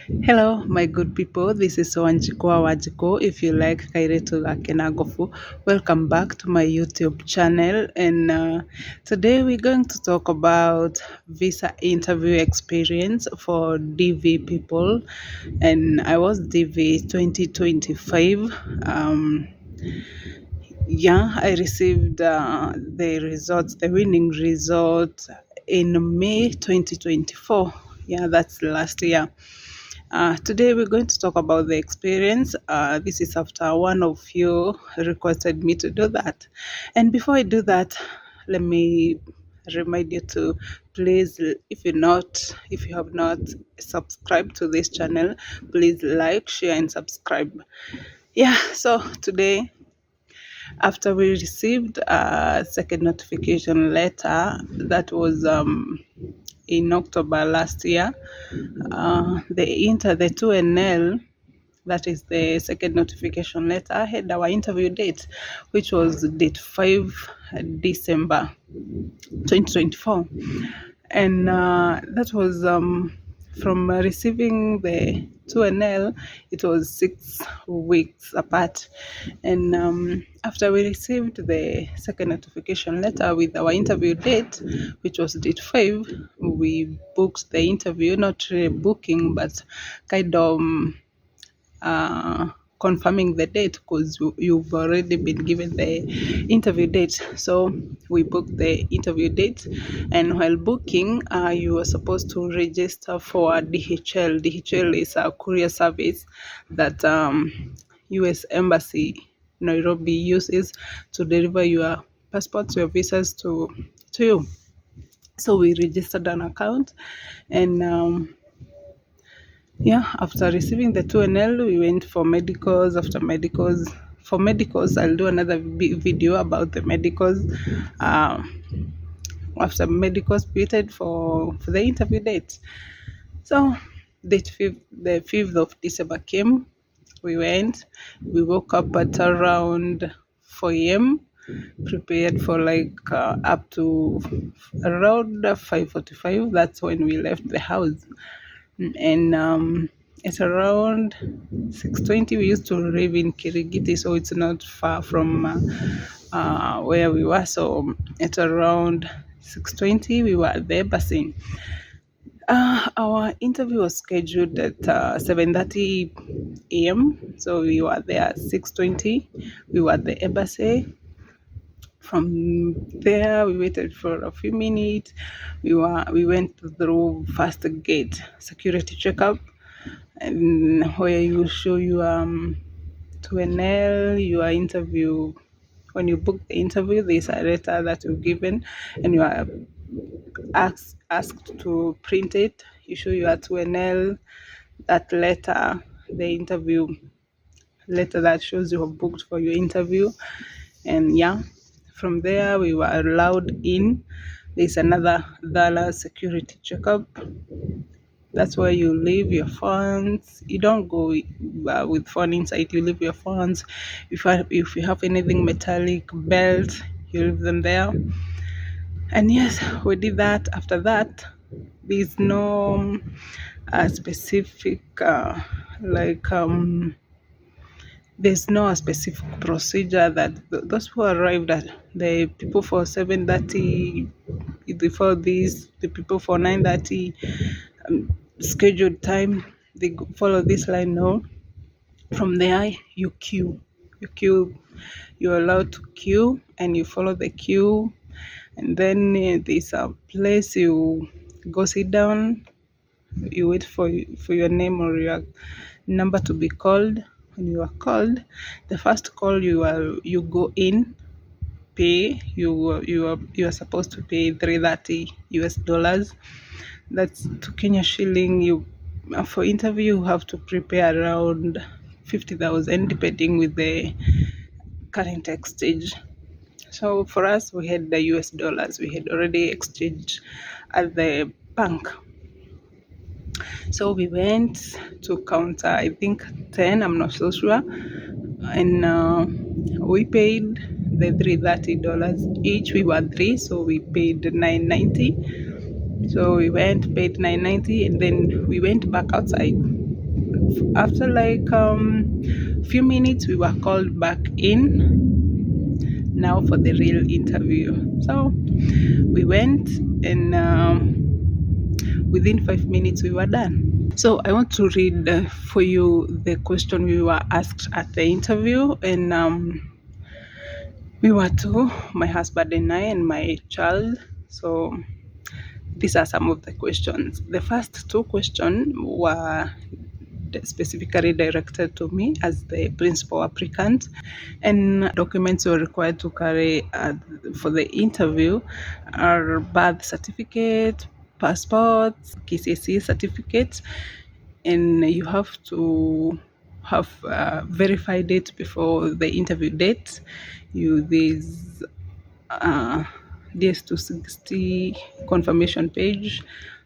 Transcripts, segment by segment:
Hello, my good people. This is Wanjiko Wajiko. If you like Kairetu Kenagofu, welcome back to my YouTube channel. And today we're going to talk about visa interview experience for DV people. And I was DV 2025. I received the winning result in May 2024. Yeah, that's last year. Today we're going to talk about the experience. This is after one of you requested me to do that. And before I do that, let me remind you to please, if you have not subscribed to this channel, please like, share, and subscribe. Yeah, so today after we received a second notification letter, that was in October last year, the 2NL, that is the second notification letter, had our interview date, which was date 5 December 2024. And that was from receiving the 2NL, it was 6 weeks apart. And after we received the second notification letter with our interview date, which was date 5, we booked the interview, not really booking, but kind of confirming the date, because you've already been given the interview date. So we booked the interview date, and while booking, you were supposed to register for DHL. DHL is a courier service that US Embassy Nairobi uses to deliver your passports, your visas to you. So we registered an account, and after receiving the 2NL, we went for medicals. For medicals, I'll do another video about the medicals. After medicals, we waited for the interview date. So the 5th of December came. We went. We woke up at around 4 a.m. Prepared for up to around 5:45. That's when we left the house. And at around 6:20 we used to live in Kirigiti, so it's not far from where we were. So at around 6:20 we were at the embassy. Our interview was scheduled at 7:30 a.m. So we were there at 6:20. We were at the embassy. From there, we waited for a few minutes. We went through first gate security checkup, and where you show you 2NL, your interview. When you book the interview, there's a letter that you're given, and you are asked to print it. You show your 2NL, that letter, the interview letter that shows you have booked for your interview, and from there, we were allowed in. There's another dollar security checkup. That's where you leave your phones. You don't go with phone inside. You leave your phones. If you have anything metallic, belt, you leave them there. And yes, we did that. After that, there's no specific there's no specific procedure that those who arrived at, the people for 7:30 before this, the people for 9:30 scheduled time, they follow this line. No, from there you queue, you're allowed to queue, and you follow the queue, and then there's a place you go sit down, you wait for your name or your number to be called. When you are called, the first call, you go in, pay. You are supposed to pay $330. That's to Kenya shilling. You for interview, you have to prepare around 50,000, depending with the current exchange. So for us, we had the US dollars. We had already exchanged at the bank. So we went to counter, I think 10, I'm not so sure. And we paid the $330 each. We were 3, so we paid $990. So we went, paid $990, and then we went back outside. After like few minutes, we were called back in now for the real interview. So we went, and within 5 minutes we were done. So I want to read for you the question we were asked at the interview, and we were two, my husband and I, and my child. So these are some of the questions. The first two questions were specifically directed to me as the principal applicant, and documents were required to carry for the interview are birth certificate, passports, KCSE certificates, and you have to have verified it before the interview date. There's DS260 confirmation page.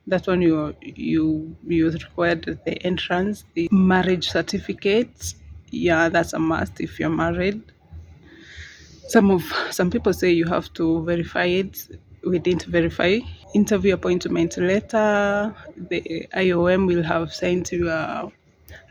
That one you required at the entrance. The marriage certificate, yeah, that's a must if you're married. Some people say you have to verify it. We didn't verify. Interview appointment letter. The IOM will have sent you a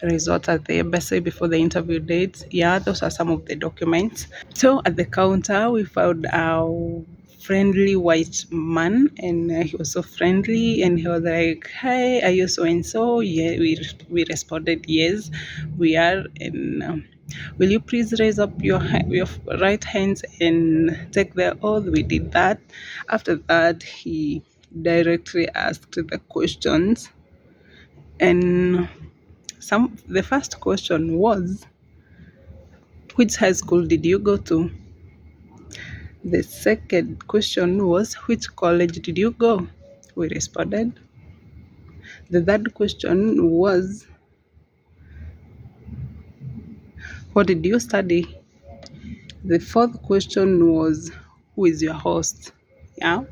result at the embassy before the interview date. Yeah, those are some of the documents. So at the counter, we found a friendly white man, and he was so friendly, and he was like, "Hi, are you so and so?" Yeah, we responded, "Yes, we are." And will you please raise up your right hands and take the oath? We did that. After that, he directly asked the questions, and the first question was, which high school did you go to? The second question was, which college did you go? We responded. The third question was, what did you study? The fourth question was, who is your host? Yeah.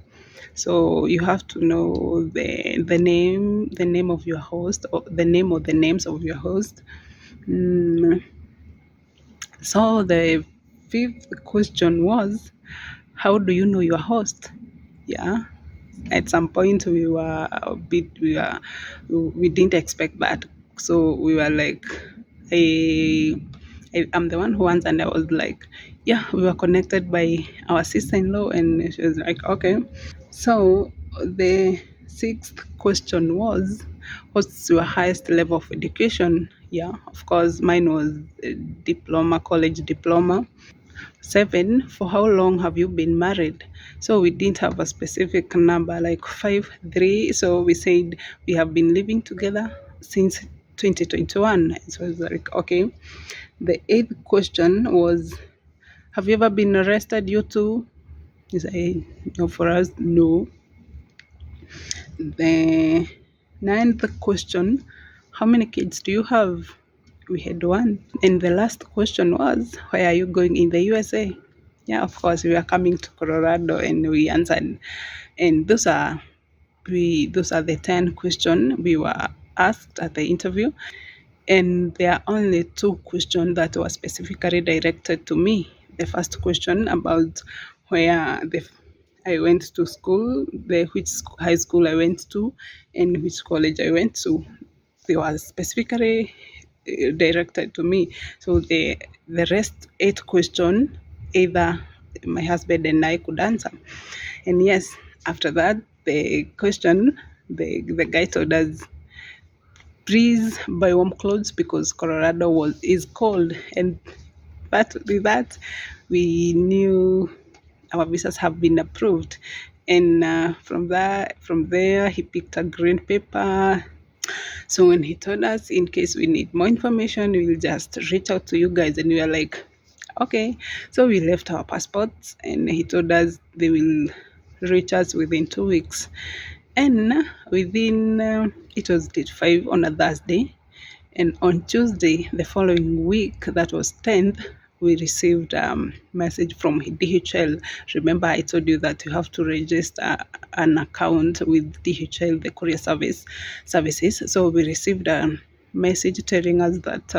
So you have to know the name of your host, or the name or the names of your host. So the fifth question was, how do you know your host? Yeah. At some point we were a bit we didn't expect that. So we were like, I'm the one who answered, and I was like, yeah, we were connected by our sister-in-law, and she was like, okay. So the sixth question was, what's your highest level of education? Yeah, of course, mine was a diploma, college diploma. 7, for how long have you been married? So we didn't have a specific number like 5, 3. So we said we have been living together since 2021. So it was like, okay. The 8th question was, have you ever been arrested? You too? You say, no, for us, no. The 9th question, how many kids do you have? We had 1. And the last question was, where are you going in the USA? Yeah, of course, we are coming to Colorado, and we answered. And those are the 10 questions we were asked at the interview. And there are only 2 questions that were specifically directed to me. The first question about where I went to school, which high school I went to, and which college I went to. They were specifically directed to me. So the rest 8 questions, either my husband and I could answer. And yes, after that, the question, the guy told us, please buy warm clothes because Colorado is cold. And with that, we knew our visas have been approved. And from there, he picked a green paper. So when he told us, in case we need more information, we will just reach out to you guys. And we were like, okay. So we left our passports, and he told us they will reach us within 2 weeks. And within, it was date 5 on a Thursday. And on Tuesday, the following week, that was 10th, we received a message from DHL. Remember, I told you that you have to register an account with DHL, the courier services. So we received a message telling us that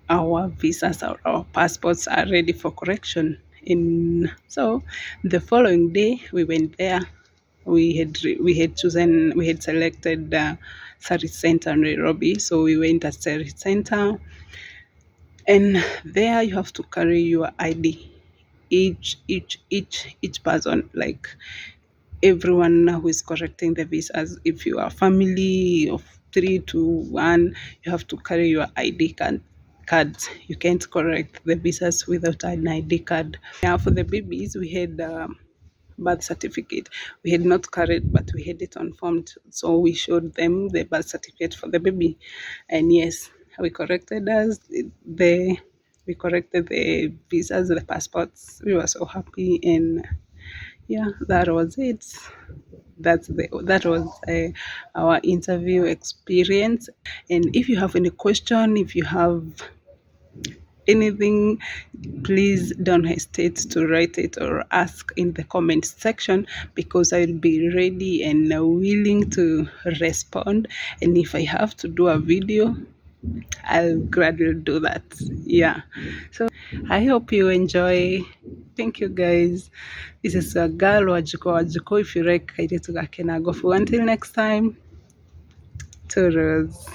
our visas or our passports are ready for correction. So the following day, we went there. we had selected Service Center Nairobi, so we went at Service Center, and there you have to carry your ID. Each person, like everyone who is correcting the visas. If you are family of 3 to 1, you have to carry your ID cards. You can't correct the visas without an ID card. Now for the babies, we had birth certificate. We had not carried, but we had it on form. So we showed them the birth certificate for the baby, and yes, we corrected us the we corrected the visas, the passports. We were so happy, and yeah, that was it. That was our interview experience. And if you have any question, if you have anything, please don't hesitate to write it or ask in the comment section, because I'll be ready and willing to respond. And if I have to do a video, I'll gladly do that. Yeah. So I hope you enjoy. Thank you guys. This is a girl Wajiko. If you like, I did to Gakenago. Until next time, toodles.